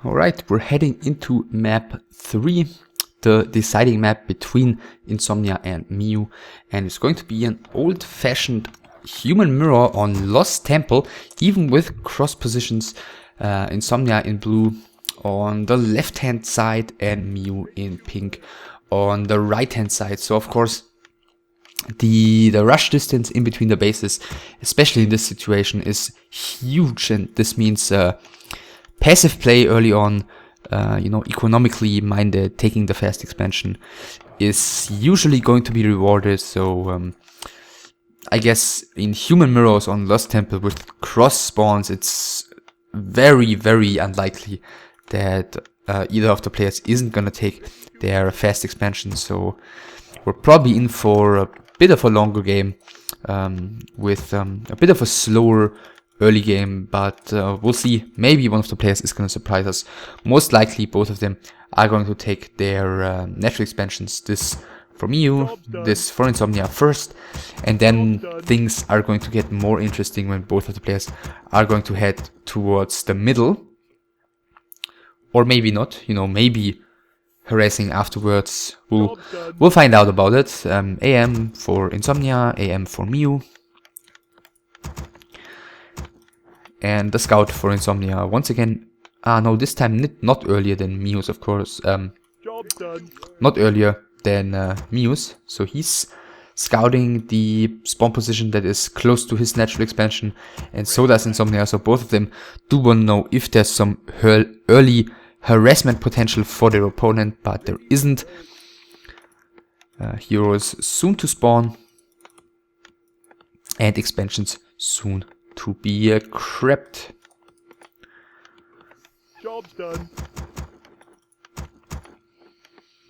Alright, we're heading into map 3, the deciding map between Insomnia and miou, and it's going to be an old-fashioned human mirror on Lost Temple, even with cross positions. Insomnia in blue on the left-hand side and miou in pink on the right-hand side. So of course the rush distance in between the bases, especially in this situation, is huge, and this means passive play early on, economically minded, taking the fast expansion is usually going to be rewarded. So I guess in human mirrors on Lost Temple with cross spawns, it's very, very unlikely that either of the players isn't going to take their fast expansion. So we're probably in for a bit of a longer game with a bit of a slower early game, but we'll see. Maybe one of the players is going to surprise us. Most likely both of them are going to take their natural expansions, this for miou, this for Insomnia first, and then things are going to get more interesting when both of the players are going to head towards the middle, or maybe not, maybe harassing afterwards. We'll find out about it. AM for Insomnia, AM for miou. And the scout for Insomnia once again. No, this time not earlier than miou's, of course. Not earlier than miou's. So he's scouting the spawn position that is close to his natural expansion, and so does Insomnia. So both of them do want to know if there's some early harassment potential for their opponent, but there isn't. Heroes soon to spawn, and expansions soon to be crept. Job's done.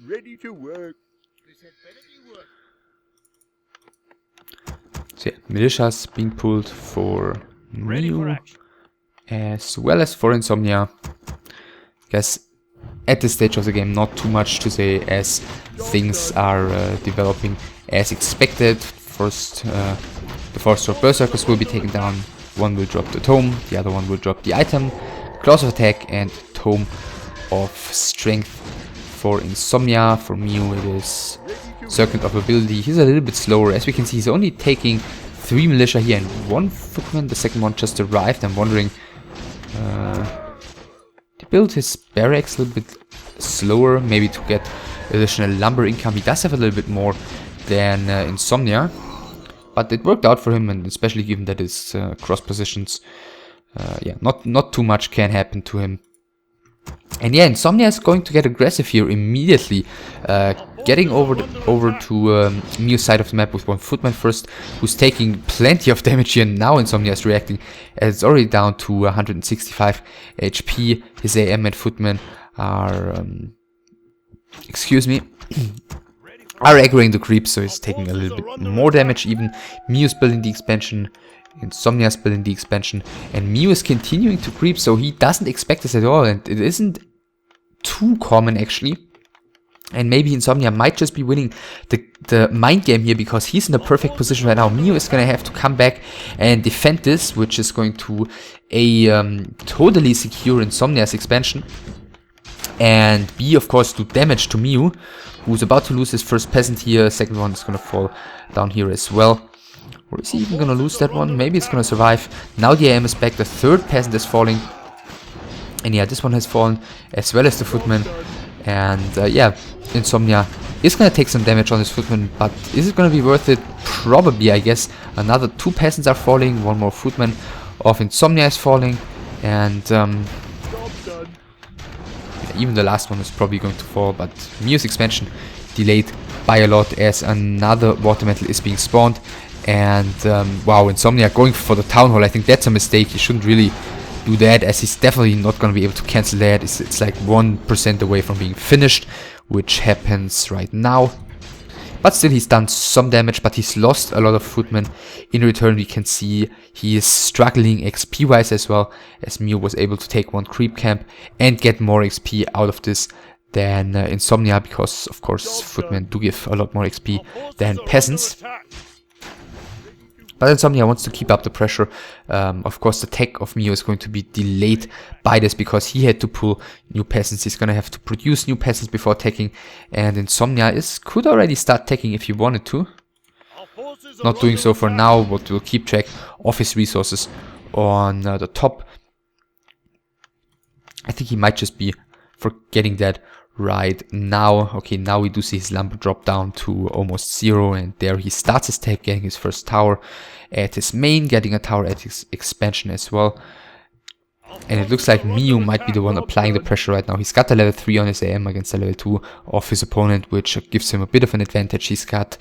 Ready to work. This had better be work. So yeah, militias being pulled for miou as well as for Insomnia. Guess at this stage of the game, not too much to say, as things are developing as expected. First, the first four berserkers will be taken down. One will drop the tome, the other one will drop the item, claws of attack and tome of strength for Insomnia. For miou it is circuit of ability. He's a little bit slower. As we can see, he's only taking 3 militia here and 1 footman. The second one just arrived. I'm wondering, to build his barracks a little bit slower, maybe to get additional lumber income. He does have a little bit more than Insomnia, but it worked out for him, and especially given that his cross positions, not too much can happen to him. And yeah, Insomnia is going to get aggressive here immediately, getting over to miou's side of the map with 1 footman first, who's taking plenty of damage here. Now Insomnia is reacting, as it's already down to 165 HP. His AM and footmen are, are aggroing the creeps, so he's taking a little bit more damage even. miou's building the expansion, Insomnia's building the expansion, and miou is continuing to creep, so he doesn't expect this at all, and it isn't too common actually. And maybe Insomnia might just be winning the mind game here, because he's in the perfect position right now. miou is going to have to come back and defend this, which is going to totally secure Insomnia's expansion, and B, of course, do damage to miou, who's about to lose his first peasant here. Second one is going to fall down here as well. Or is he even going to lose that one? Maybe it's going to survive. Now the AM is back. The third peasant is falling. And yeah, this one has fallen, as well as the footman. And yeah, Insomnia is going to take some damage on his footman, but is it going to be worth it? Probably, I guess. Another 2 peasants are falling. 1 more footman of Insomnia is falling. And even the last one is probably going to fall, but miou's expansion delayed by a lot, as another water metal is being spawned. And wow, Insomnia going for the town hall. I think that's a mistake. He shouldn't really do that, as he's definitely not going to be able to cancel that. It's like 1% away from being finished, which happens right now. But still, he's done some damage, but he's lost a lot of footmen. In return, we can see he is struggling XP wise as well, as miou was able to take 1 creep camp and get more XP out of this than Insomnia, because of course footmen do give a lot more XP than peasants. But Insomnia wants to keep up the pressure. Of course, the tech of miou is going to be delayed by this because he had to pull new peasants. He's going to have to produce new peasants before attacking. And Insomnia could already start attacking if he wanted to. Not doing so for now, but we'll keep track of his resources on the top. I think he might just be forgetting that right now. Okay, now we do see his lumber drop down to almost 0, and there he starts his tech, getting his first tower at his main, getting a tower at his expansion as well. And it looks like miou might be the one applying the pressure right now. He's got a level 3 on his IEM against a level 2 of his opponent, which gives him a bit of an advantage. He's got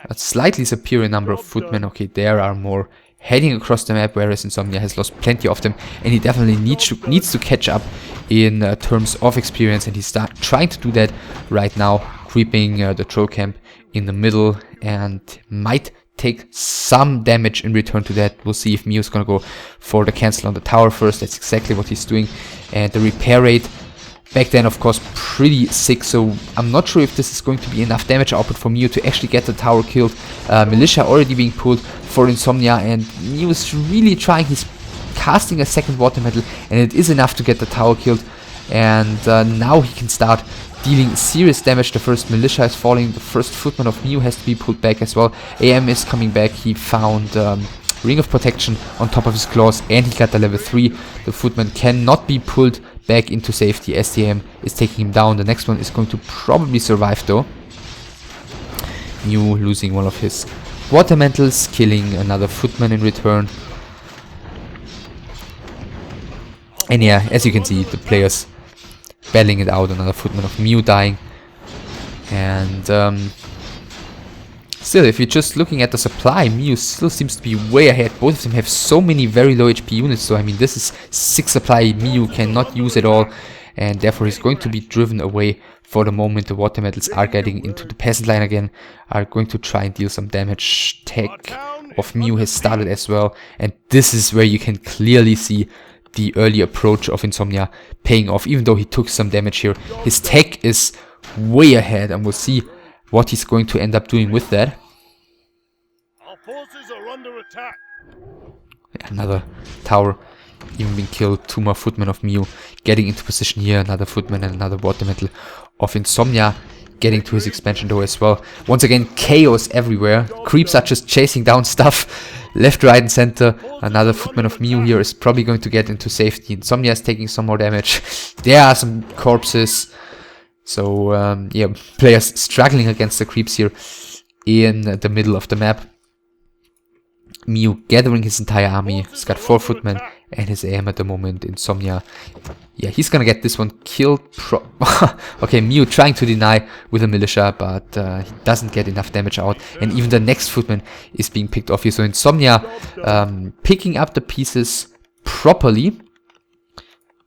a slightly superior number of footmen. Okay, there are more heading across the map, whereas Insomnia has lost plenty of them, and he definitely needs to catch up in terms of experience, and he's trying to do that right now, creeping the troll camp in the middle, and might take some damage in return to that. We'll see if miou is gonna go for the cancel on the tower first. That's exactly what he's doing, and the repair rate back then, of course, pretty sick, so I'm not sure if this is going to be enough damage output for miou to actually get the tower killed. Militia already being pulled for Insomnia, and miou is really trying. He's casting a second water metal, and it is enough to get the tower killed. And now he can start dealing serious damage. The first militia is falling. The first footman of miou has to be pulled back as well. IEM is coming back. He found Ring of Protection on top of his claws, and he got the level 3. The footman cannot be pulled back into safety as the IEM is taking him down. The next one is going to probably survive though. miou losing one of his water metals, killing another footman in return. And yeah, as you can see, the players battling it out. Another footman of miou dying. And still, if you're just looking at the supply, miou still seems to be way ahead. Both of them have so many very low HP units, so I mean, this is 6 supply miou cannot use at all, and therefore he's going to be driven away for the moment. The water metals are getting into the peasant line again, are going to try and deal some damage. Tech of miou has started as well, and this is where you can clearly see the early approach of Insomnia paying off. Even though he took some damage here, his tech is way ahead, and we'll see what he's going to end up doing with that. Our forces are under attack. Another tower even being killed. 2 more footmen of miou getting into position here. Another footman and another water metal of Insomnia getting to his expansion though as well. Once again, chaos everywhere. Creeps are just chasing down stuff left, right and center. Another footman of miou here is probably going to get into safety. Insomnia is taking some more damage. There are some corpses. So yeah, players struggling against the creeps here in the middle of the map. miou gathering his entire army. He's got 4 footmen and his IEM at the moment. Insomnia, yeah, he's gonna get this one killed. Okay, miou trying to deny with a militia, but he doesn't get enough damage out, and even the next footman is being picked off here. So Insomnia picking up the pieces properly,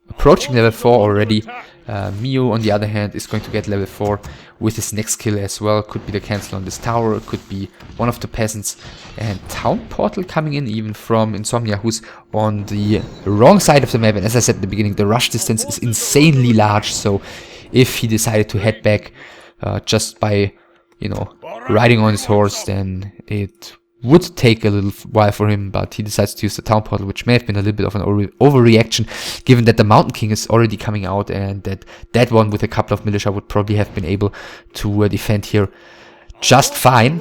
approaching level 4 already. miou, on the other hand, is going to get level 4 with his next kill as well. Could be the cancel on this tower, could be one of the peasants. And town portal coming in even from Insomnia, who's on the wrong side of the map. And as I said at the beginning, the rush distance is insanely large. So if he decided to head back just by, you know, riding on his horse, then it would take a little while for him, but he decides to use the town portal, which may have been a little bit of an overreaction, given that the Mountain King is already coming out, and that one with a couple of militia would probably have been able to defend here just fine.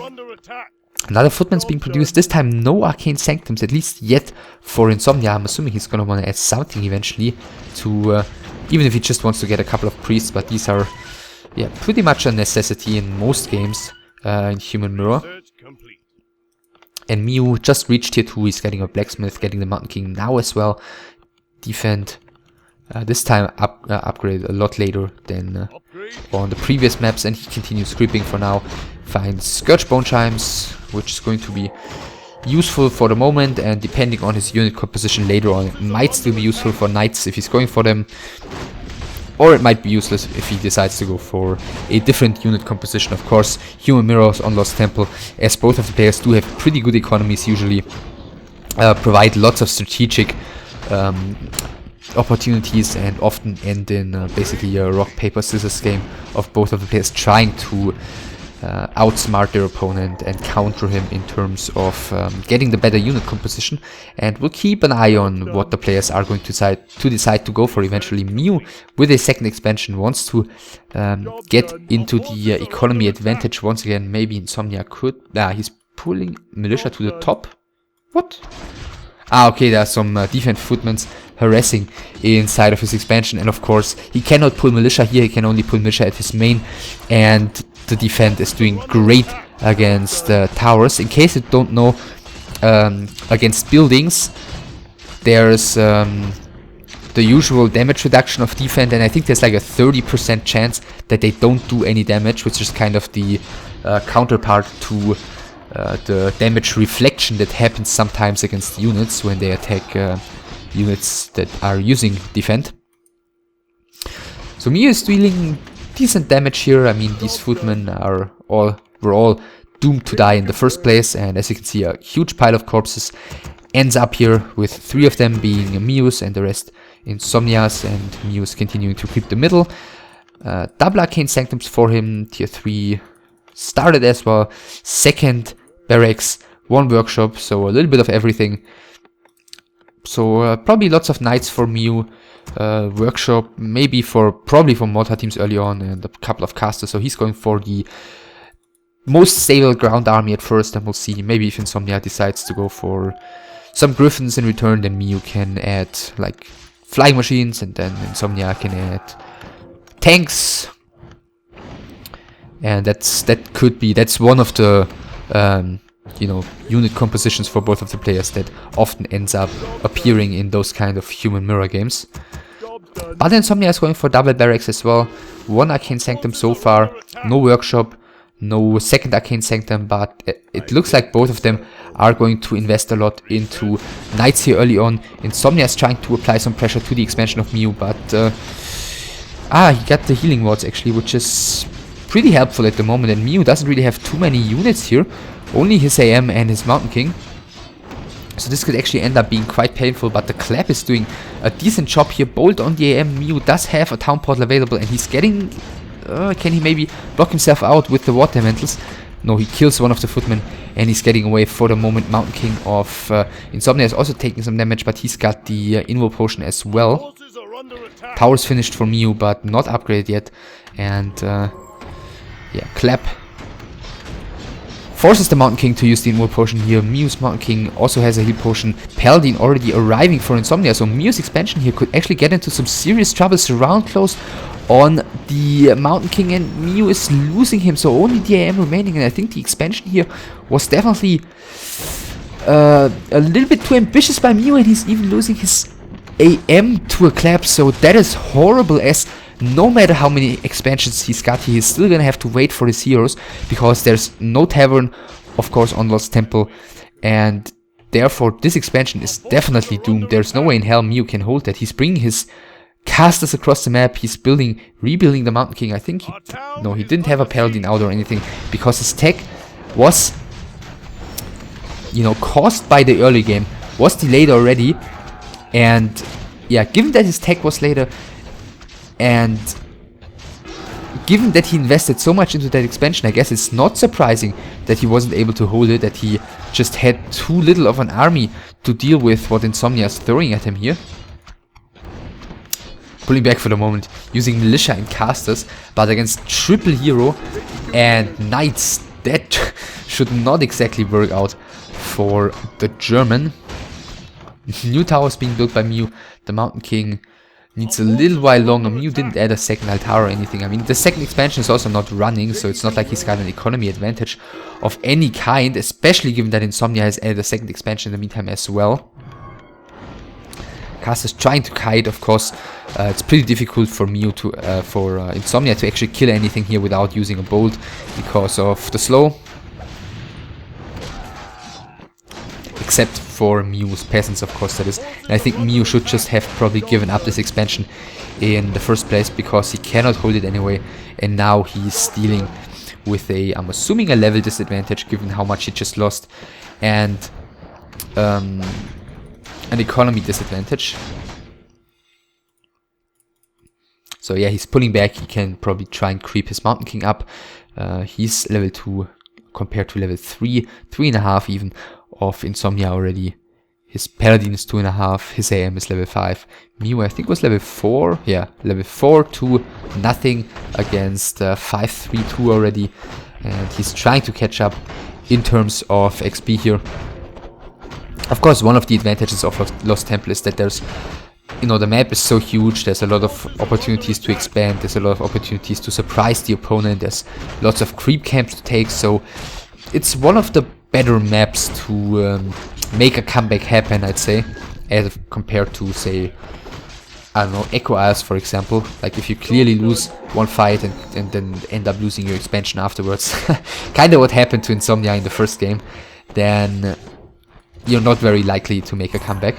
Another footman's being produced, this time no arcane sanctums, at least yet for Insomnia. I'm assuming he's gonna want to add something eventually to, even if he just wants to get a couple of priests, but these are, yeah, pretty much a necessity in most games in Human Mirror. And miou just reached here too. He's getting a blacksmith, getting the Mountain King now as well. Defend. This time upgrade a lot later than on the previous maps, and he continues creeping for now. Finds Scourge Bone Chimes, which is going to be useful for the moment, and depending on his unit composition later on, it might still be useful for knights if he's going for them. Or it might be useless if he decides to go for a different unit composition. Of course, Human Mirrors on Lost Temple, as both of the players do have pretty good economies usually, provide lots of strategic opportunities, and often end in basically a rock, paper, scissors game of both of the players trying to outsmart their opponent and counter him in terms of getting the better unit composition. And we'll keep an eye on what the players are going to decide to go for eventually. miou, with a second expansion, wants to get into the economy advantage once again. Maybe Insomnia could... he's pulling militia to the top. What? Okay, there are some defense footmen harassing inside of his expansion, and of course he cannot pull militia here, he can only pull militia at his main, and the defense is doing great against towers. In case you don't know, against buildings there's the usual damage reduction of defense, and I think there's like a 30% chance that they don't do any damage, which is kind of the counterpart to the damage reflection that happens sometimes against units when they attack units that are using defend. So miou is dealing decent damage here. I mean, these footmen were all doomed to die in the first place, and as you can see, a huge pile of corpses ends up here with 3 of them being mious and the rest Insomnias, and miou is continuing to creep the middle. Double Arcane Sanctums for him, tier 3 started as well, 2nd barracks, 1 workshop, so a little bit of everything. So probably lots of knights for miou, workshop, probably for mortar teams early on, and a couple of casters. So he's going for the most stable ground army at first, and we'll see. Maybe if Insomnia decides to go for some griffins in return, then miou can add like flying machines, and then Insomnia can add tanks. And that's one of the unit compositions for both of the players that often ends up appearing in those kind of human mirror games. But Insomnia is going for double barracks as well. 1 Arcane Sanctum so far, no workshop, no 2nd Arcane Sanctum, but it looks like both of them are going to invest a lot into knights here early on. Insomnia is trying to apply some pressure to the expansion of miou, but he got the healing wards actually, which is pretty helpful at the moment, and miou doesn't really have too many units here. Only his IEM and his Mountain King. So this could actually end up being quite painful, but the Clap is doing a decent job here. Bolt on the IEM. miou does have a town portal available, and he's getting... can he maybe block himself out with the water elementals? No, he kills one of the footmen, and he's getting away for the moment. Mountain King of Insomnia is also taking some damage, but he's got the Invo Potion as well. Tower's finished for miou, but not upgraded yet. And Clap forces the Mountain King to use the Invo Potion here. miou's Mountain King also has a heal potion. Paladin already arriving for Insomnia, so miou's expansion here could actually get into some serious trouble. Surround close on the Mountain King, and miou is losing him, so only the IEM remaining, and I think the expansion here was definitely a little bit too ambitious by miou, and he's even losing his IEM to a Clap, so that is horrible, as no matter how many expansions he's got, he is still gonna have to wait for his heroes, because there's no tavern, of course, on Lost Temple, and therefore this expansion is definitely doomed. There's no way in hell miou can hold that. He's bringing his casters across the map, he's rebuilding the Mountain King. I think he didn't have a Paladin out or anything, because his tech was, caused by the early game, was delayed already, and yeah, given that his tech was later, and given that he invested so much into that expansion, I guess it's not surprising that he wasn't able to hold it, that he just had too little of an army to deal with what Insomnia is throwing at him here. Pulling back for the moment, using militia and casters, but against triple hero and knights, that should not exactly work out for the German. New towers being built by miou. The Mountain King needs a little while longer. miou didn't add a 2nd altar or anything. I mean, the 2nd expansion is also not running, so it's not like he's got an economy advantage of any kind, especially given that Insomnia has added a 2nd expansion in the meantime as well. Casters trying to kite, of course. It's pretty difficult for miou for Insomnia to actually kill anything here without using a bolt because of the slow. Except for miou's peasants, of course, that is. And I think miou should just have probably given up this expansion in the first place, because he cannot hold it anyway. And now he's dealing with I'm assuming a level disadvantage, given how much he just lost. And an economy disadvantage. So yeah, he's pulling back. He can probably try and creep his Mountain King up. He's level 2 compared to level 3, 3.5 even of Insomnia already. His Paladin is 2.5, his AM is level 5. miou I think was level 4, yeah, level 4 to nothing against 5-3-2 already. And he's trying to catch up in terms of XP here. Of course, one of the advantages of Lost Temple is that there's, you know, the map is so huge, there's a lot of opportunities to expand, there's a lot of opportunities to surprise the opponent, there's lots of creep camps to take, so it's one of the better maps to make a comeback happen, I'd say, as compared to, say, I don't know, Echo Isles, for example. Like, if you clearly lose one fight and then end up losing your expansion afterwards, kinda what happened to Insomnia in the first game, then you're not very likely to make a comeback.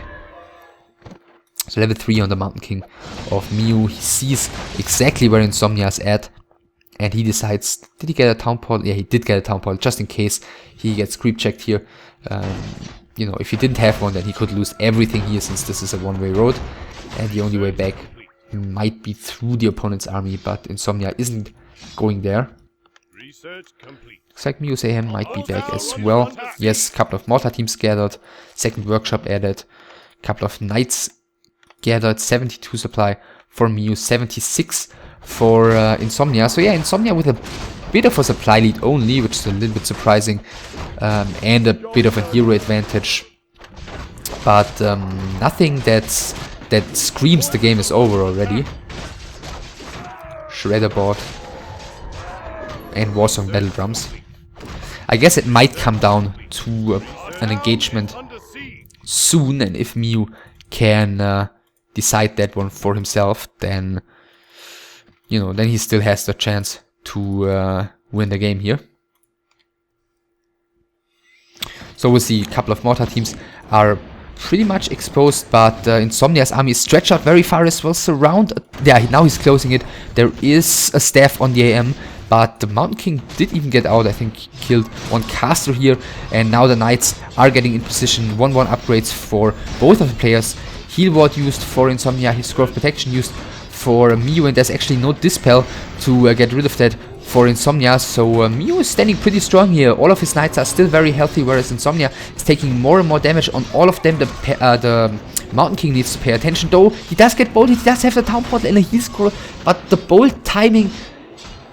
So level 3 on the Mountain King of miou. He sees exactly where Insomnia is at, and he decides, did he get a Town Portal? Yeah, he did get a Town Portal, just in case he gets creep checked here. You know, if he didn't have one, then he could lose everything here, since this is a one-way road, and the only way back might be through the opponent's army, but Insomnia isn't going there. Research complete. Looks like miou's AM might be back as well. Yes, couple of mortar teams gathered, second workshop added, couple of knights gathered, 72 supply for miou, 76 for Insomnia. So yeah, Insomnia with a bit of a supply lead only, which is a little bit surprising, and a bit of a hero advantage, but nothing that screams the game is over already. Shredder board and Warsong Battle Drums. I guess it might come down to an engagement soon, and if miou can decide that one for himself, then, you know, then he still has the chance to win the game here. So we'll see, a couple of mortar teams are pretty much exposed, but Insomnia's army is stretched out very far as well. Surround, yeah, now he's closing it. There is a staff on the AM, but the Mountain King did even get out. I think he killed one caster here, and now the knights are getting in position. 1-1 upgrades for both of the players. Heal ward used for Insomnia, his Scroll of Protection used for miou, and there's actually no Dispel to get rid of that for Insomnia. So miou is standing pretty strong here. All of his knights are still very healthy, whereas Insomnia is taking more and more damage on all of them. The Mountain King needs to pay attention, though. He does get bolted, he does have the Town Portal and a heal scroll, but the bolt timing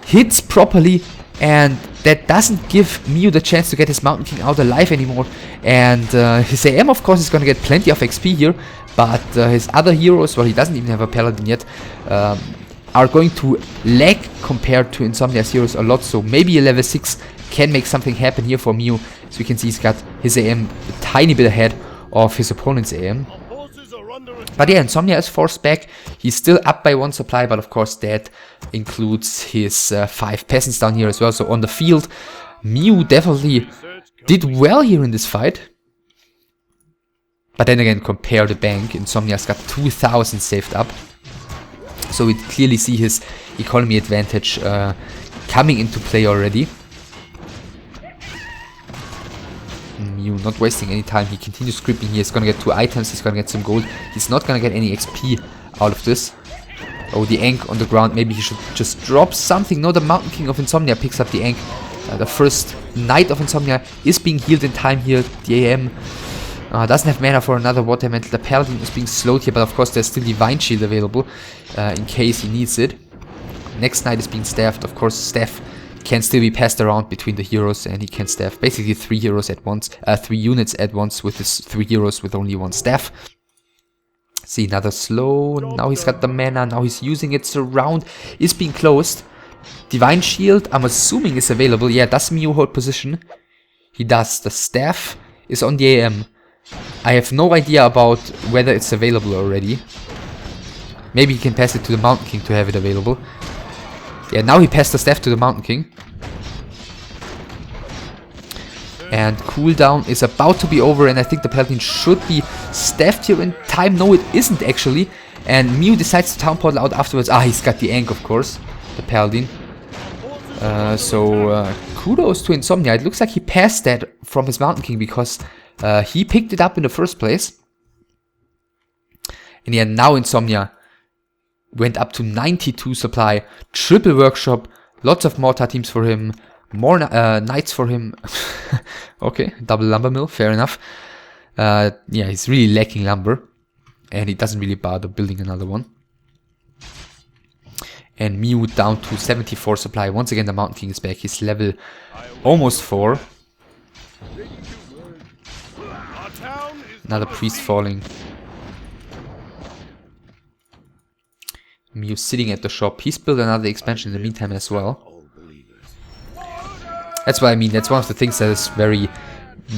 hits properly, and that doesn't give miou the chance to get his Mountain King out alive anymore. And his AM, of course, is going to get plenty of XP here, but his other heroes, well, he doesn't even have a Paladin yet, are going to lag compared to Insomnia's heroes a lot. So maybe a level 6 can make something happen here for miou. So you can see he's got his AM a tiny bit ahead of his opponent's AM. But yeah, Insomnia is forced back. He's still up by 1 supply, but of course that includes his 5 peasants down here as well. So on the field, miou definitely did well here in this fight. But then again, compare the bank, Insomnia's got 2,000 saved up. So we clearly see his economy advantage coming into play already. miou not wasting any time, he continues creeping here. He's gonna get 2 items, he's gonna get some gold. He's not gonna get any XP out of this. Oh, the Ankh on the ground, maybe he should just drop something. No, the Mountain King of Insomnia picks up the Ankh. The first Knight of Insomnia is being healed in time here. The AM doesn't have mana for another Water Mantle. The Paladin is being slowed here, but of course there's still Divine Shield available in case he needs it. Next Knight is being staffed. Of course, staff can still be passed around between the heroes, and he can staff basically 3 heroes at once, 3 units at once with his 3 heroes with only 1 staff. See, another slow. Now he's got the mana. Now he's using it. Surround is being closed. Divine Shield, I'm assuming, is available. Yeah, does miou hold position? He does. The staff is on the AM. I have no idea about whether it's available already. Maybe he can pass it to the Mountain King to have it available. Yeah, now he passed the staff to the Mountain King. And cooldown is about to be over, and I think the Paladin should be staffed here in time. No, it isn't actually. And miou decides to Town Portal out afterwards. Ah, he's got the Ankh, of course, the Paladin. Kudos to Insomnia. It looks like he passed that from his Mountain King because he picked it up in the first place. And yeah, now Insomnia went up to 92 supply, triple workshop, lots of mortar teams for him, more knights for him. Okay, double lumber mill, fair enough. Yeah, he's really lacking lumber, and he doesn't really bother building another one. And miou down to 74 supply. Once again, the Mountain King is back. He's level almost 4. Another priest falling. miou sitting at the shop. He's built another expansion in the meantime as well. That's what I mean. That's one of the things that is very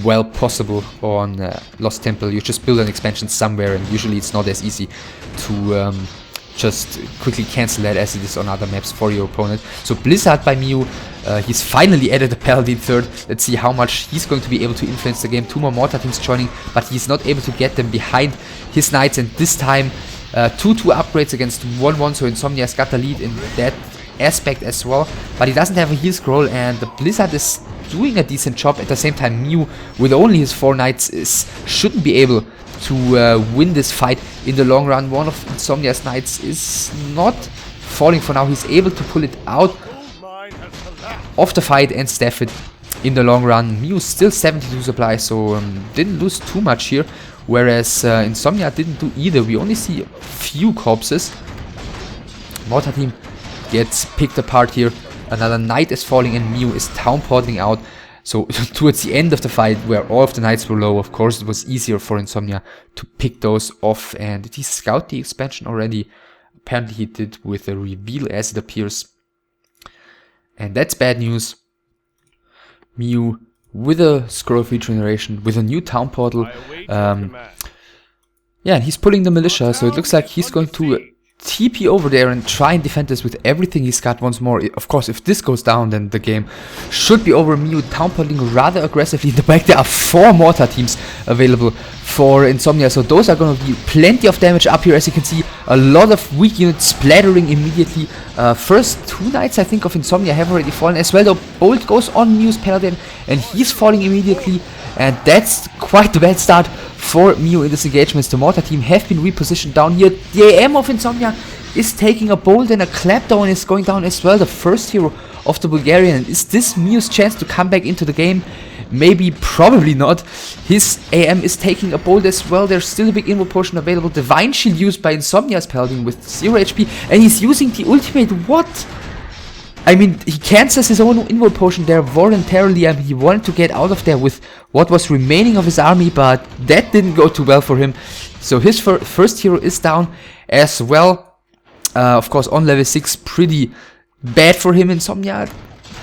well possible on Lost Temple. You just build an expansion somewhere, and usually it's not as easy to just quickly cancel that as it is on other maps for your opponent. So Blizzard by miou, he's finally added a Paladin third. Let's see how much he's going to be able to influence the game. 2 more mortar teams joining, but he's not able to get them behind his knights, and this time 2-2 upgrades against 1-1, so Insomnia's got the lead in that aspect as well, but he doesn't have a heal scroll, and the Blizzard is doing a decent job. At the same time, miou, with only his 4 knights, shouldn't be able to win this fight in the long run. One of Insomnia's knights is not falling for now. He's able to pull it out of the fight and staff it in the long run. miou still 72 supply, so didn't lose too much here, whereas Insomnia didn't do either. We only see a few corpses. Mortar team gets picked apart here. Another knight is falling, and miou is town porting out. So towards the end of the fight, where all of the knights were low, of course it was easier for Insomnia to pick those off. And did he scout the expansion already? Apparently he did, with a reveal as it appears. And that's bad news. miou with a scroll of regeneration, with a new town portal. Yeah, and he's pulling the militia, so it looks like he's going to TP over there and try and defend this with everything he's got once more. Of course, if this goes down, then the game should be over. miou townporting rather aggressively. In the back, there are 4 mortar teams available for Insomnia, so those are going to be plenty of damage up here. As you can see, a lot of weak units splattering immediately. First 2 knights, I think, of Insomnia have already fallen as well. The bolt goes on miou's Paladin, and he's falling immediately. And that's quite the bad start for miou in this engagement. The mortar team have been repositioned down here. The IEM of Insomnia is taking a bolt, and a clapdown is going down as well. The first hero of the Bulgarian. And is this miou's chance to come back into the game? Maybe, probably not. His IEM is taking a bolt as well. There's still a big invo potion available. Divine Shield used by Insomnia's Paladin with 0 HP. And he's using the ultimate. What? I mean, he cancels his own invo potion there voluntarily. I mean, he wanted to get out of there with what was remaining of his army, but that didn't go too well for him. So his first hero is down as well. Of course, on level 6, pretty bad for him. Insomnia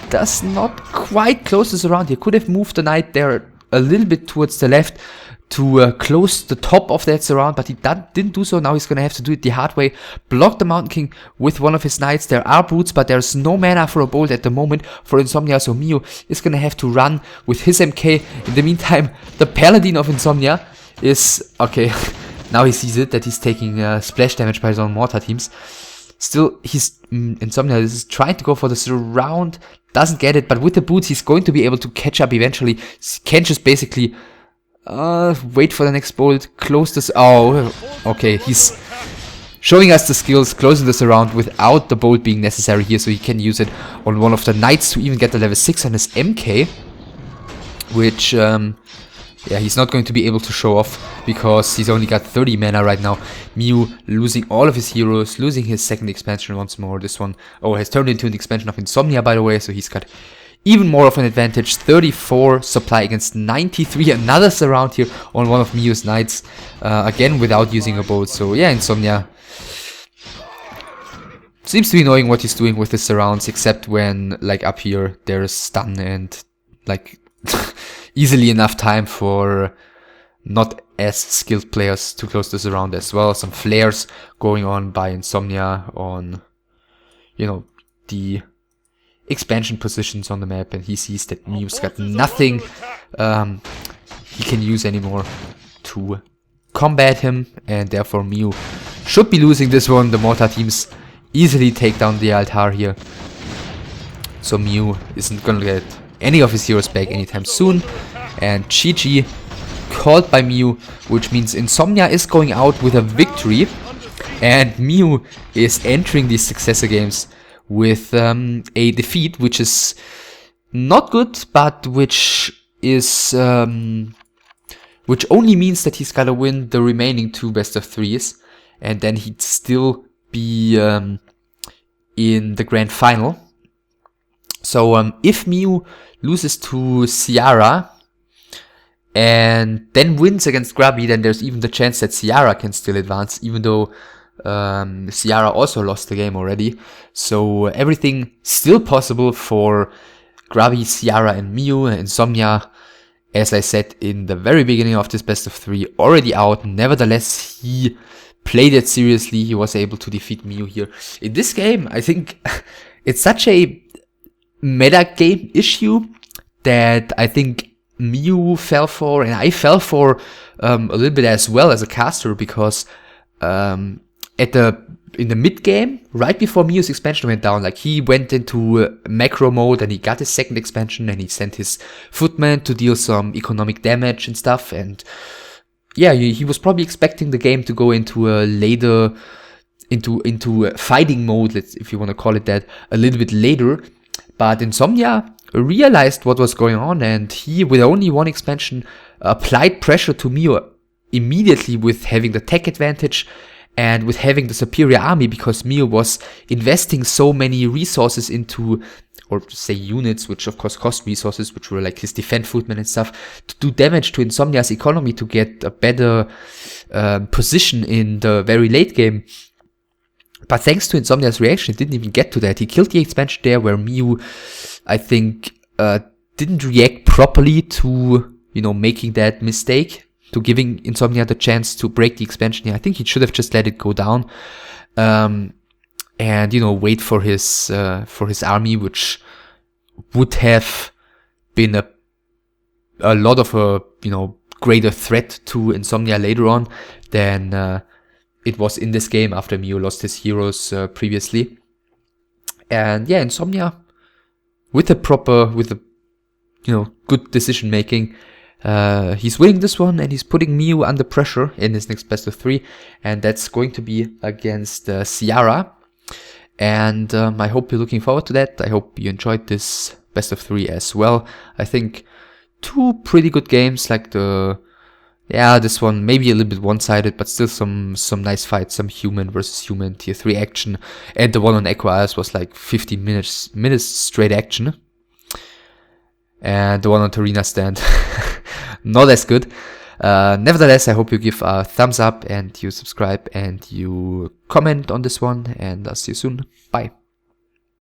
does not quite close this around. He could have moved the knight there a little bit towards the left to close the top of that surround, but he didn't do so. Now he's going to have to do it the hard way. Block the Mountain King with one of his knights. There are brutes, but there's no mana for a bolt at the moment for Insomnia, so miou is going to have to run with his MK. In the meantime, the Paladin of Insomnia is... okay, now he sees it, that he's taking splash damage by his own mortar teams. Still, Insomnia is trying to go for the surround, doesn't get it, but with the boots he's going to be able to catch up eventually. He can just basically... wait for the next bolt, close this... oh, okay, he's showing us the skills, closing this around without the bolt being necessary here, so he can use it on one of the knights to even get the level 6 on his MK, which, yeah, he's not going to be able to show off, because he's only got 30 mana right now. miou losing all of his heroes, losing his second expansion once more. This one, oh, has turned into an expansion of Insomnia, by the way, so he's got even more of an advantage. 34 supply against 93. Another surround here on one of miou's knights. Again, without using a bolt. So yeah, Insomnia seems to be knowing what he's doing with his surrounds, except when, like, up here, there's stun and, like, easily enough time for not as skilled players to close this around as well. Some flares going on by Insomnia on, you know, the expansion positions on the map, and he sees that miou's got nothing he can use anymore to combat him, and therefore miou should be losing this one. The mortar teams easily take down the altar here, so miou isn't gonna get any of his heroes back anytime soon. And GG called by miou, which means Insomnia is going out with a victory. And miou is entering these Successor games with a defeat, which is not good, but which is which only means that he's gotta win the remaining 2 best of 3s, and then he'd still be in the grand final. So if miou loses to Ciara and then wins against Grubby, then there's even the chance that Ciara can still advance, even though Ciara also lost the game already. So everything still possible for Grubby, Ciara and miou. Insomnia, as I said in the very beginning of this best of 3, already out. Nevertheless, he played it seriously. He was able to defeat miou here. In this game, I think it's such a meta game issue that I think miou fell for, and I fell for a little bit as well as a caster, because in the mid game, right before miou's expansion went down, like he went into macro mode and he got his second expansion and he sent his footman to deal some economic damage and stuff. And yeah, he was probably expecting the game to go into a later, into fighting mode, if you want to call it that, a little bit later. But Insomnia realized what was going on, and he, with only 1 expansion, applied pressure to miou immediately with having the tech advantage and with having the superior army, because miou was investing so many resources into, or say units, which of course cost resources, which were like his defend footmen and stuff, to do damage to Insomnia's economy to get a better position in the very late game. But thanks to Insomnia's reaction, it didn't even get to that. He killed the expansion there, where miou, I think, didn't react properly to, making that mistake, to giving Insomnia the chance to break the expansion here. I think he should have just let it go down, and, wait for his army, which would have been a lot of a, greater threat to Insomnia later on than it was in this game after miou lost his heroes previously. And yeah, Insomnia, with a good decision making, he's winning this one, and he's putting miou under pressure in his next best of 3, and that's going to be against Ciara. And I hope you're looking forward to that. I hope you enjoyed this best of 3 as well. I think 2 pretty good games, like this one maybe a little bit one-sided, but still some nice fights, some human versus human tier 3 action, and the one on Echo Isles was like 15 minutes straight action, and the one on Tarina Stand not as good. Nevertheless, I hope you give a thumbs up and you subscribe and you comment on this one, and I'll see you soon. Bye.